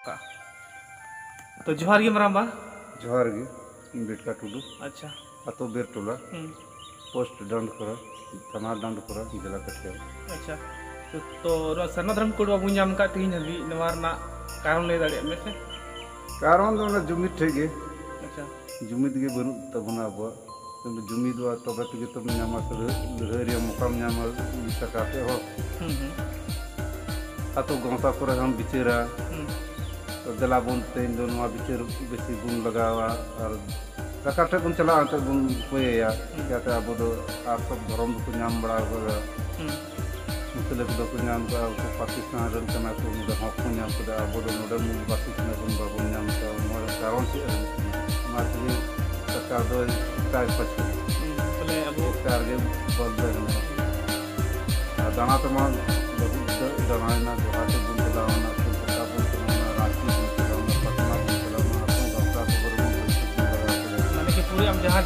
का तो जोहार गे मराम बा जोहार गे बेटका टुडू अच्छा अतो बेर टोला पोस्ट डांड करा थाना डांड करा जिला कटिया अच्छा तो सरना धर्म कोड बाबू नाम का तीन हबी नवारना कारण ले दाड़े में से कारण दो जुमिद ठेगे अच्छा जुमिद गे बनु तबना अब जुमिद वा तबे तगे तब नामा लहरिया मुकाम नामा सकाते हो अतो गौता करे हम बिचेरा तो दला बन तेन दो नवा बिचेर बेसी गुण लगावा और सकाटे बन चला आते बन कोया याते अब दो आप सब धर्म को नाम बड़ा होगा मुसलिम दो को नाम का पाकिस्तान रन कना को मुदा हक को नाम को अब दो नोडल मु पाकिस्तान बन बाबू नाम का मोर कारण से मातली सरकार दो काय पछ बोले अब सरकार के बदल दाना तमा बहुत दाना ना जोहाते बुन चलावना सरकार बुन चलावना राष्ट्रीय बुन चलावना पटना बुन चलावना अपने दफ्तर को बरबन माने कि पूरे हम जहां